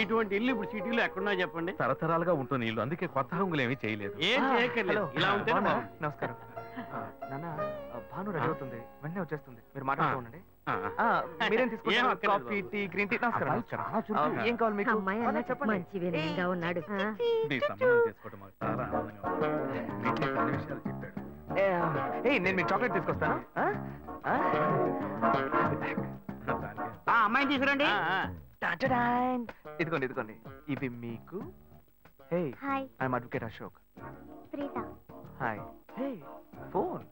ఇటువంటి ఇల్లు ఇప్పుడు సిటీలో ఎక్కడున్నా చెప్పండి. తరతరాలుగా ఉంటుంది ఇల్లు, అందుకే కొత్త హంగులు ఏమీ చేయలేదు. ఏం చేయక్కర్లేదు, ఇలా ఉంటే. నమస్కారం నాన్న. భాను రెడీ అవుతుంది, వెంటనే వచ్చేస్తుంది, మీరు మాట్లాడుతూ ఉండండి. మీరేం తీసుకుంటారు? Coffee, tea, green tea? నమస్కారం. ఏం కావాలి మీకు? మంచి వినయంగా ఉన్నాడు. నీ సంబంధం చేసుకోవడం మాకు చాలా ఆనందంగా ఉంది. నీకే కొన్ని విషయాలు చెప్పాడు. నేను మీకు చాక్లెట్ తీసుకొస్తాను. అమ్మాయిని తీసుకురండి. ఇదిగోండి ఇదిగోండి, ఇవి మీకు. Hey, I'm advocate Ashok. Preetha. Hi. Hey, phone.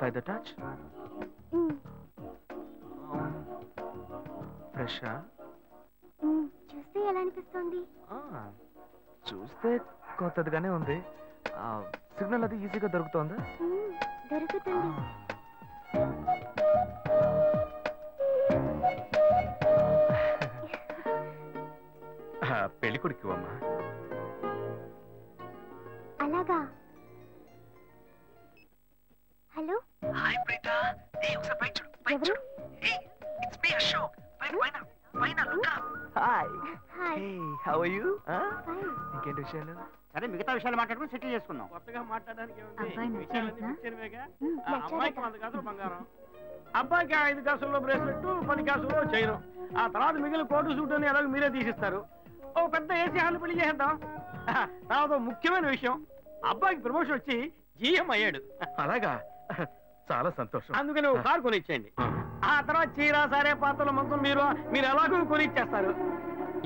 By the touch? ఫ్రెషా? చూస్తే ఎలా అనిపిస్తుంది? చూస్తే కొత్తదిగానే ఉంది. సిగ్నల్ అది ఈజీగా దొరుకుతోందా? దొరుకుతుంది. పెళ్లి కొడుకు అమ్మా. అలాగా. హలో. హాయ్ ప్రీత. ఒకసారి పైకి చూడు, పైకి చూడు. It's me Ashok. పైన look up. Hi. Hey, how are you? ఇంకేంటి విషయాలు? సరే, మిగతా విషయాలు మాట్లాడుకుని సెటిల్ చేసుకుందాం. కొత్తగా మాట్లాడడానికి అమ్మాయికి 100 కాసులు బంగారం, అబ్బాయికి 5 కాసుల్లో బ్రేస్లెట్, 10 కాసుల్లో చైన్. ఆ తర్వాత మిగిలిన కోటు సూట్ అని ఎలాగో మీరే తీసిస్తారు. ఓ పెద్ద ఏసీ హాల్ పెళ్లి చేద్దాం. తర్వాత ముఖ్యమైన విషయం, అబ్బాయికి ప్రమోషన్ వచ్చి జీఎం అయ్యాడు. అలాగా, చాలా సంతోషం. అందుకని ఒక కారు కొనిచ్చేయండి. ఆ తర్వాత చీర, సరే, పాత్రల మొత్తం మీరు ఎలాగో కొనిచ్చేస్తారు.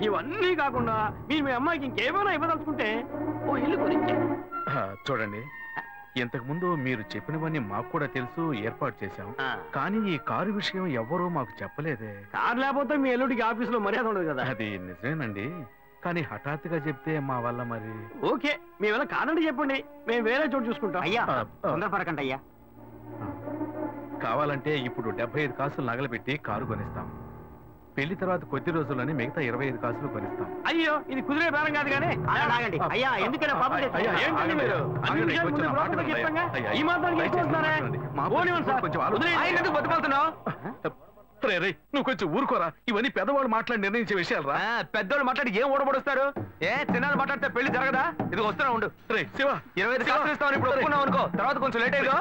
ఇవన్నీ కాకుండా మీరు మీ అమ్మాయికి ఇంకేమైనా ఇవ్వదలుచుకుంటే ఓ ఇల్లు కొనిచ్చేయండి. చూడండి, ఇంతకు ముందు మీరు చెప్పినవన్నీ మాకు కూడా తెలుసు, ఏర్పాటు చేశాం. కానీ ఈ కారు విషయం ఎవ్వరూ మాకు చెప్పలేదే. కారు లేకపోతే మీ ఎల్లుడికి ఆఫీసులో మర్యాద ఉండదు కదా. అది నిజమేనండి, కానీ హఠాత్తుగా చెప్తే మా వల్ల మరి. ఓకే, మీ వల్ల కాదండి చెప్పండి, మేము వేరే చోటు చూసుకుంటాం. అయ్యా, తొందరపడకండి అయ్యా. కావాలంటే ఇప్పుడు 75 కాసులు నగలబెట్టి కారు కొనిస్తాం. పెళ్లి తర్వాత కొద్ది రోజుల్లోనే మిగతా 25 కాసులు కొనిస్తాం. అయ్యో, ఇది కుదిరే బేరం కాదు కానీ. అయ్యా, ఎందుకైనా పాపం ఏంటండి మీరు? ఈ మాత్రానికి నువ్వు కొంచెం ఊరుకోరా, ఇవన్నీ పెద్దవాళ్ళు మాట్లాడి నిర్ణయించే విషయాలు రా. పెద్దవాళ్ళు మాట్లాడి ఏం ఓడబడుస్తారు? చిన్నాళ్ళు మాట్లాడితే పెళ్లి జరగదా? ఇది వస్తున్నా ఉండు. శివ, 25 కాసులు ఇస్తావు, ఇప్పుడు ఒప్పుకున్నావు అనుకో, తర్వాత కొంచెం లేట్ అయ్యో.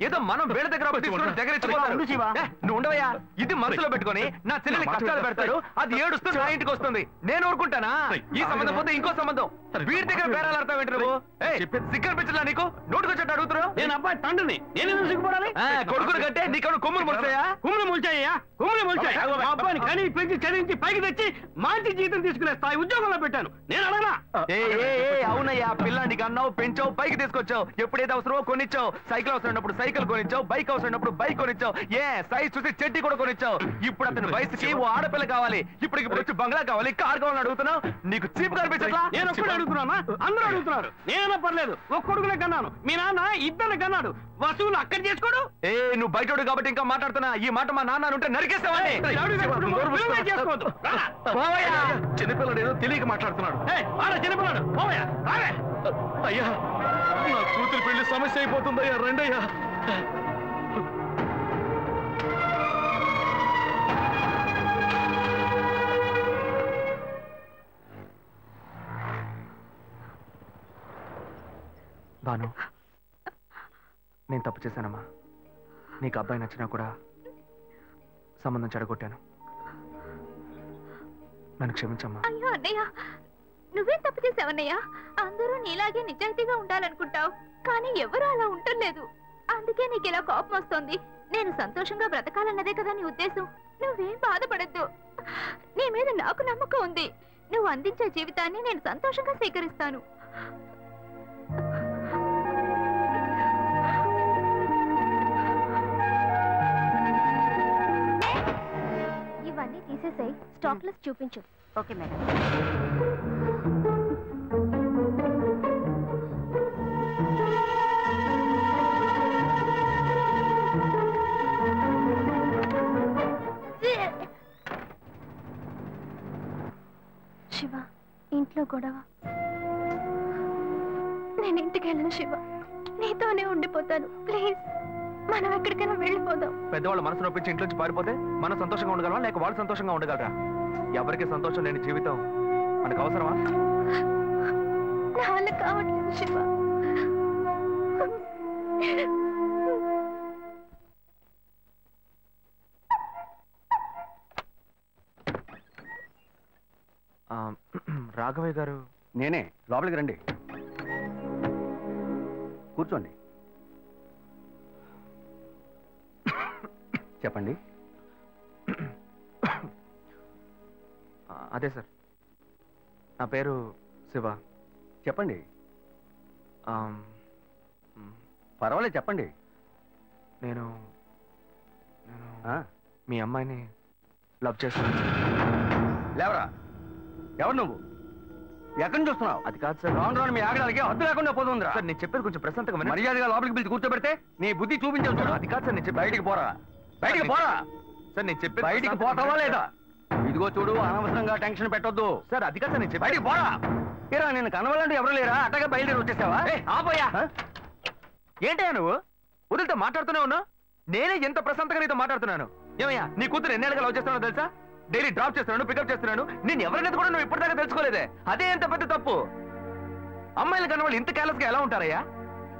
ఏదో మనం వేళ దగ్గర నువ్వు ఉండవయ్యా. ఇది మనసులో పెట్టుకొని నా చెల్లెలి కష్టాలు పెడతారు, అది ఏడుస్తుంది, నా ఇంటికి వస్తుంది. నేను ఊరుకుంటానా? ఈ సంబంధం పోతే ఇంకో సంబంధం. వీడి దగ్గర బేరాలు ఆడతావు ఏంటి నువ్వు? సిగ్గర్ పిచ్చలా నీకు? నోటుకొచ్చేట్టు అడుగుతున్నావు. నేను అబ్బాయి తండ్రిని, నేను సిగ్గుపడాలి? కొడుకుని కంటే నీకు కొమ్ములు ముల్చాయా? కొమ్ములు ముల్చాయ్యా, కొమ్ములు ముల్చాయి. అబ్బాయిని కని పెంచి చదివించి పైకి తెచ్చి మంచి జీతం తీసుకునే స్థాయి ఉద్యోగంలో పెట్టాను. నేను అడగనా? అవునయ్యా, పిల్లానికి అన్నావు, పెంచావు, పైకి తీసుకొచ్చావు. ఎప్పుడైతే అవసరమో కొనిచ్చావు. సైకిల్ అవసరమైనప్పుడు సైకిల్ కొనిచ్చావు, బైక్ అవసరమైనప్పుడు బైక్ కొనిచ్చావు. సైజ్ చూసి చెడ్డీ కూడా కొనిచ్చావు. ఇప్పుడు అతని వయసుకి ఓ ఆడపిల్ల కావాలి, ఇప్పుడు వచ్చి బంగ్లా కావాలి, కార్ కావాలని అడుగుతున్నావు. నీకు చీప్ కనిపించట్లా? నేను ఒక్కడే అడుగుతున్నా, అందరూ అడుగుతున్నారు. నేనైనా పర్లేదు, ఒక్క కొడుకునే కన్నాను, మీ నాన్న 2 కన్నాడు. వసూలు అక్కడ చేసుకోడు. నువ్వు బయటోడు కాబట్టి ఇంకా మాట్లాడుతున్నా. ఈ మాట మా నాన్న ఉంటే నరికేస్తావని. చిన్నపిల్లడు ఏదో తెలియక మాట్లాడుతున్నాడు. చిన్నపిల్లడు అయ్యా, నా కూతురు పెళ్లి సమస్య అయిపోతుందయ్యా, రండయ్యా. భాను, నేను తప్పు చేశానమ్మా. నీకు అబ్బాయి నచ్చినా కూడా సంబంధం చెడగొట్టాను. నన్ను క్షమించమ్మా. అయ్యో అన్నయ్య, నువ్వేం తప్పు చేసావన్నయ్యా? అందరూ నీలాగే నిజాయితీగా ఉండాలనుకుంటావు, కానీ ఎవరు అలా ఉండలేదు. అందుకే నీకు ఇలా కోపం వస్తుంది. నేను సంతోషంగా బ్రతకాలన్నదే కదా నీ ఉద్దేశం. నువ్వేం బాధపడద్దు, నీ మీద నాకు నమ్మకం ఉంది. నువ్వు అందించే జీవితాన్ని నేను సంతోషంగా స్వీకరిస్తాను. ఇవన్నీ తీసేసాయి, స్టాక్ లిస్ట్ చూపించు. Okay madam. శివ, ఇంట్లో గొడవ. నేను ఇంటికి వెళ్ళను శివ, నీతోనే ఉండిపోతాను ప్లీజ్. మనం ఎక్కడికైనా వెళ్ళిపోదాం. పెద్దవాళ్ళ మనసు నొప్పించి ఇంట్లోంచి పారిపోతే మనం సంతోషంగా ఉండగలమా లేక వాళ్ళు సంతోషంగా ఉండగలరా? ఎవరికి సంతోషం లేని జీవితం మనకు అవసరమా? నా వల్ల కావట్లేదు శివ. రాఘవయ్య గారు. నేనే. లోపలికి రండి, కూర్చోండి. చెప్పండి. అదే సార్, నా పేరు శివ. చెప్పండి. పర్వాలేదు, చెప్పండి. నేను మీ అమ్మాయిని లవ్ చేస్తాను. లేవరా, ఎవరు నువ్వు? ఎక్కడి నుంచి చూస్తున్నావు? అది కాదు సార్. రాను రాను మీ ఆగడానికి హద్దు లేకుండా పోతుందిరా. సార్ నేను చెప్పేది కొంచెం ప్రశాంతంగా వినండి. మర్యాదగా లోపలికి పిలిచి కూర్చోబెడితే నీ బుద్ధి చూపించావు చూడు. అది కాదు సార్, నేను బయటికి పోరా, బయటికి పోరా. సార్ నేను చెప్పేది బయటికి పోతావా లేదా? ఇదిగో చూడు, అనవసరంగా టెన్షన్ పెట్టొద్దు. సార్ అది కాదు సార్, నేను బయటికి పోరా. ఏరా, నేను కనవాలంటే ఎవరు లేరా? అట్టగా బయలుదేరి వచ్చేసావా? ఆపోయా. ఏంటయ్యా నువ్వు వదిలితో మాట్లాడుతూనే ఉన్నా? నేనే ఎంత ప్రశాంతంగా నీతో మాట్లాడుతున్నాను. ఏమయ్యా, నీ కూతురు ఎన్నేళ్ళగా లవ్ చేస్తున్నావు తెలుసా? డైలీ డ్రాప్ చేస్తున్నాను, పికప్ చేస్తున్నాను. నేను ఎవరినైతే కూడా నువ్వు ఇప్పటిదాకా తెలుసుకోలేదే. అదే ఎంత పెద్ద తప్పు. అమ్మాయిలు కన్నా వాళ్ళు ఇంత కేర్లెస్ గా ఎలా ఉంటారయ్యా?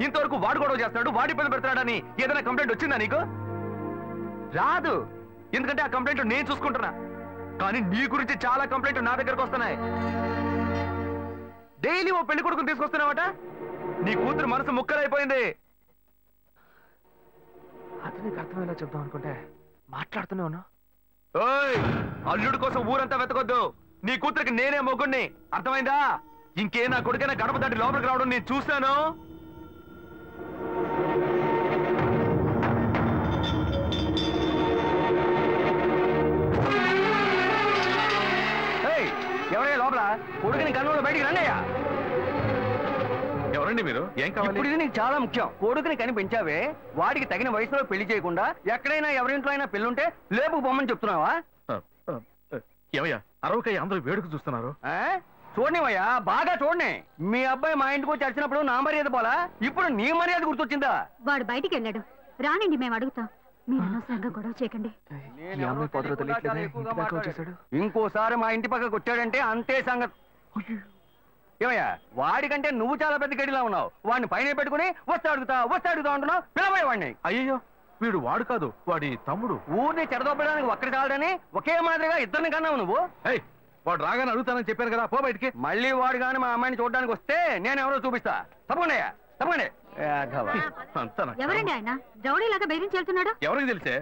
ఇంతవరకు వాడు గొడవ చేస్తున్నాడు, వాడి ఇబ్బంది పెడతాడని ఏదైనా కంప్లైంట్ వచ్చిందా నీకు? రాదు, ఎందుకంటే ఆ కంప్లైంట్ నేను చూసుకుంటున్నా. కానీ నీ గురించి చాలా కంప్లైంట్ నా దగ్గరకు వస్తున్నాయి. డైలీ ఓ పెళ్లి కొడుకుని తీసుకొస్తున్నావట. నీ కూతురు మనసు ముక్కలైపోయింది. అది నీకు అర్థమయ్యేలా చెప్దాం అనుకుంటే మాట్లాడుతూనే ఉన్నా. ఓయ్, అల్లుడి కోసం ఊరంతా వెతకొద్దు. నీ కూతురికి నేనే మొగ్గుణ్ణి, అర్థమైందా? ఇంకే నా కొడుకైనా గడప దాటి లోపలికి రావడం నేను చూశాను. ఎవరయ్యా లోపల? కొడుకుని కన్నులో బయటికి రండియ్యా. ఎవరండి మీరు? ఏం కావాలి? ఇప్పుడు ఇది నీకు చాలా ముఖ్యం. కొడుకుని కనిపించావే, వాడికి తగిన వయసులో పెళ్లి చేయకుండా ఎక్కడైనా ఎవరింట్లో అయినా పెళ్ళుంటే లేపుకు పొమ్మని చెప్తున్నావా? ఏమయ్యా అరవకయ్య అందరూ వేడుక చూస్తున్నారు. చూడనివయ్యా, బాగా చూడని. మీ అబ్బాయి మా ఇంటికి వచ్చి వచ్చినప్పుడు నా మర్యాద పోలా, ఇప్పుడు నీ మర్యాద గుర్తొచ్చిందా? వాడు బయటికి వెళ్ళాడు, రానండి, మేము అడుగుతాం. మీరు అనవసరంగా గొడవ చేయకండి. ఇంకోసారి మా ఇంటి పక్కకు వచ్చాడంటే అంతే సంగతి. ఏమయ్యా, వాడికంటే నువ్వు చాలా పెద్ద గడిలా ఉన్నావు. వాడిని పైన పెట్టుకుని వస్తే అడుగుతా అంటున్నావు. పిలవయ్య వాడిని. అయ్యో, వీడు వాడు కాదు, వాడి తమ్ముడు. ఊరిని చెడదొప్పడానికి ఒక్కడి చాలని ఒకే మాదిరిగా ఇద్దరిని కన్నావు నువ్వు. వాడు రాగానే అడుగుతానని చెప్పాను కదా, పో బయటికి. మళ్ళీ వాడు గాని మా అమ్మాయిని చూడడానికి వస్తే నేను ఎవరో చూపిస్తా. తప్పకుండా తప్పకుండా. ఎవరండి ఆయన? రౌడీలాగా బెదిరించి వెళ్తున్నాడు. ఎవరికి తెలిసే?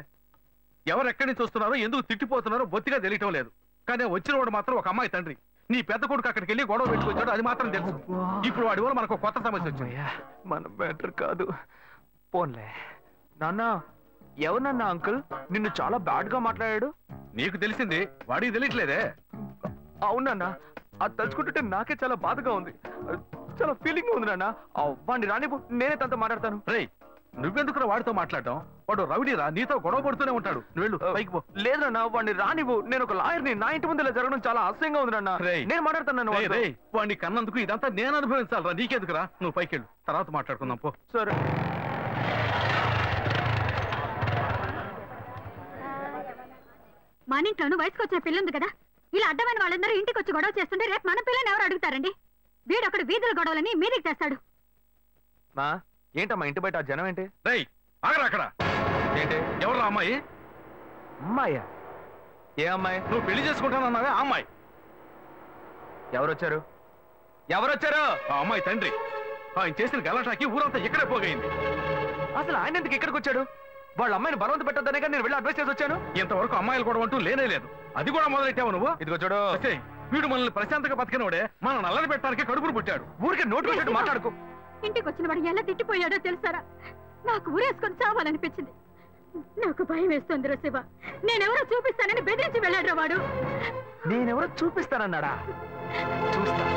ఎవరు ఎక్కడి నుంచి వస్తున్నారో, ఎందుకు తిట్టిపోతున్నారో బొత్తిగా తెలియటం లేదు. కానీ వచ్చిన వాడు మాత్రం ఒక అమ్మాయి తండ్రి. నీ పెద్ద కొడుకు అక్కడికి వెళ్ళి గొడవ పెట్టుకొచ్చాడు, అది మాత్రం తెలుసు. ఇప్పుడు వాడి వల్ల మనకు కొత్త సమస్య వచ్చింది. మన బెటర్ కాదు. పోన్లే నాన్న. ఎవరన్నా అంకుల్ నిన్ను చాలా బ్యాడ్ గా మాట్లాడాడు? నీకు తెలిసింది, వాడికి తెలియట్లేదే. అవునన్నా, అది తలుచుకుంటుంటే నాకే చాలా బాధగా ఉంది, చాలా ఫీలింగ్ ఉంది నాన్న. వాడిని రానిపో, నేనే తనతో మాట్లాడతాను. రేయ్, నువ్వెందుకు వాడితో మాట్లాడటం? వాడు రౌడీరా, నీతో గొడవ పడుతూనే ఉంటాడు. నువ్వు వెళ్ళు, పైకి పో. లేదన్నా, వాడిని రానివ్వు. నేను ఒక లాయర్ని. నా ఇంటి ముందు ఇలా జరగడం చాలా అసహ్యంగా ఉంది నాన్న. నేను మాట్లాడతాను. వాడిని కన్నందుకు ఇదంతా నేను అనుభవించాలరా, నీకెందుకురా? నువ్వు పైకి వెళ్ళు, తర్వాత మాట్లాడుకుందాం పో. సరే. మన ఇంట్లోనూ వయసుకు వచ్చిన పిల్లుంది కదా, ఇలా అడ్డమైన వాళ్ళందరూ ఇంటికి వచ్చి గొడవ చేస్తుంటే రేపు మన పిల్లని ఎవరు అడుగుతారండి? వీడొకడు వీధుల గొడవలని మీదికి తెస్తాడు. మా ఏంటమ్మా ఇంటి బయట జనం ఏంటి? రేయ్, ఆగరా అక్కడ. ఏంటి, ఎవరు అమ్మాయి? అమ్మాయ్యా? ఏ అమ్మాయి? నువ్వు పెళ్లి చేసుకుంటానన్నావే ఆ అమ్మాయి. ఎవరొచ్చారు? ఎవరొచ్చారు? ఆ అమ్మాయి తండ్రి. ఆయన చేసిన గలాటాకి ఊరంతా ఇక్కడే పోగైంది. అసలు ఆయన ఎందుకు ఇక్కడికి వచ్చాడు? వాళ్ళ అమ్మాయిని బలవంత పెట్టొద్దనే నేను వెళ్ళి అడ్వైస్ చేసి వచ్చాను. ఇంతవరకు అమ్మాయిలు కూడా అంటూ లేనే లేదు. అది కూడా మొదలెట్టావు నువ్వు. ఇదిగో చూడు, వీడు మనల్ని ప్రశాంతంగా బతికినోడే మన నల్లని పెట్టడానికి కడుపును పుట్టాడు. ఊరికి నోటు పెట్టాడు మాట్లాడుకో. ఇంటికి వచ్చిన వాడు ఎలా తిట్టిపోయాడో తెలుసారా? నాకు ఊరేసుకొని చావాలనిపించింది. నాకు భయం వేస్తుంది శివ. నేనెవరో చూపిస్తానని బెదిరించి వెళ్ళాడు వాడు. నేనెవరో చూపిస్తానన్నాడా? చూస్తా.